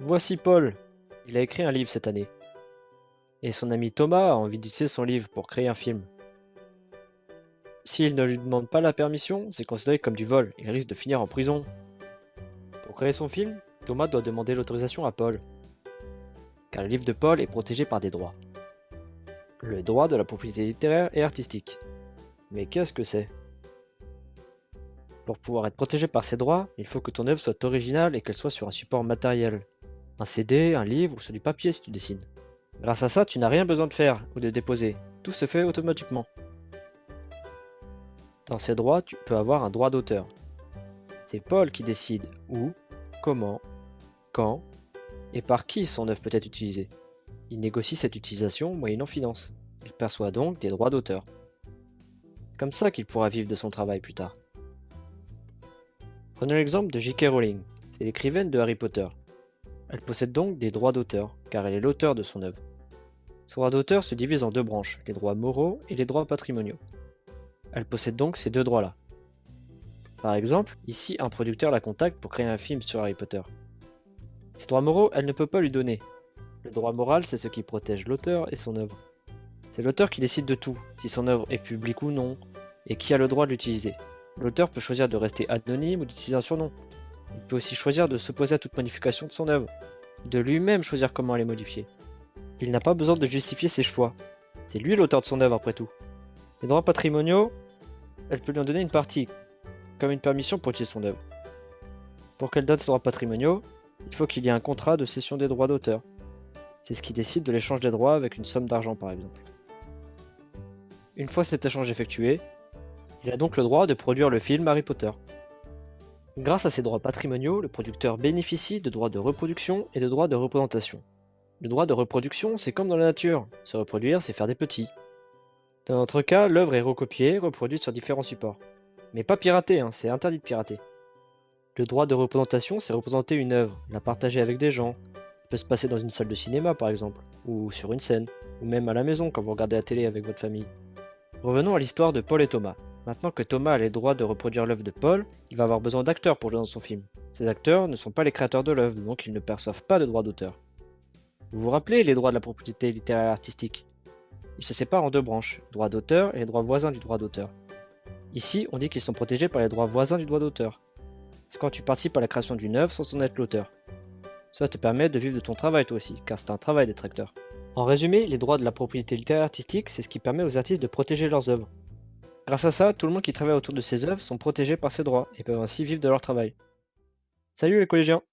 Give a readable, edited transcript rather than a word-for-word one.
Voici Paul. Il a écrit un livre cette année. Et son ami Thomas a envie d'utiliser son livre pour créer un film. S'il ne lui demande pas la permission, c'est considéré comme du vol. Il risque de finir en prison. Pour créer son film, Thomas doit demander l'autorisation à Paul. Car le livre de Paul est protégé par des droits. Le droit de la propriété littéraire et artistique. Mais qu'est-ce que c'est? Pour pouvoir être protégé par ces droits, il faut que ton œuvre soit originale et qu'elle soit sur un support matériel. Un CD, un livre ou sur du papier si tu dessines. Grâce à ça, tu n'as rien besoin de faire ou de déposer. Tout se fait automatiquement. Dans ces droits, tu peux avoir un droit d'auteur. C'est Paul qui décide où, comment, quand et par qui son œuvre peut être utilisée. Il négocie cette utilisation moyennant finance. Il perçoit donc des droits d'auteur. C'est comme ça qu'il pourra vivre de son travail plus tard. Prenons l'exemple de J.K. Rowling. C'est l'écrivaine de Harry Potter. Elle possède donc des droits d'auteur, car elle est l'auteur de son œuvre. Son droit d'auteur se divise en deux branches, les droits moraux et les droits patrimoniaux. Elle possède donc ces deux droits-là. Par exemple, ici un producteur la contacte pour créer un film sur Harry Potter. Ses droits moraux, elle ne peut pas lui donner. Le droit moral, c'est ce qui protège l'auteur et son œuvre. C'est l'auteur qui décide de tout, si son œuvre est publique ou non, et qui a le droit de l'utiliser. L'auteur peut choisir de rester anonyme ou d'utiliser un surnom. Il peut aussi choisir de s'opposer à toute modification de son œuvre, de lui-même choisir comment elle est modifiée. Il n'a pas besoin de justifier ses choix. C'est lui l'auteur de son œuvre après tout. Les droits patrimoniaux, elle peut lui en donner une partie, comme une permission pour utiliser son œuvre. Pour qu'elle donne ses droits patrimoniaux, il faut qu'il y ait un contrat de cession des droits d'auteur. C'est ce qui décide de l'échange des droits avec une somme d'argent par exemple. Une fois cet échange effectué, il a donc le droit de produire le film Harry Potter. Grâce à ces droits patrimoniaux, le producteur bénéficie de droits de reproduction et de droits de représentation. Le droit de reproduction, c'est comme dans la nature. Se reproduire, c'est faire des petits. Dans notre cas, l'œuvre est recopiée, reproduite sur différents supports. Mais pas piratée, c'est interdit de pirater. Le droit de représentation, c'est représenter une œuvre, la partager avec des gens. Ça peut se passer dans une salle de cinéma par exemple, ou sur une scène, ou même à la maison quand vous regardez la télé avec votre famille. Revenons à l'histoire de Paul et Thomas. Maintenant que Thomas a les droits de reproduire l'œuvre de Paul, il va avoir besoin d'acteurs pour jouer dans son film. Ces acteurs ne sont pas les créateurs de l'œuvre, donc ils ne perçoivent pas de droits d'auteur. Vous vous rappelez les droits de la propriété littéraire et artistique? Ils se séparent en deux branches, le droit d'auteur et les droits voisins du droit d'auteur. Ici, on dit qu'ils sont protégés par les droits voisins du droit d'auteur. C'est quand tu participes à la création d'une œuvre sans en être l'auteur. Cela te permet de vivre de ton travail toi aussi, car c'est un travail d'être acteur. En résumé, les droits de la propriété littéraire et artistique, c'est ce qui permet aux artistes de protéger leurs œuvres. Grâce à ça, tout le monde qui travaille autour de ces œuvres sont protégés par ces droits et peuvent ainsi vivre de leur travail. Salut les collégiens!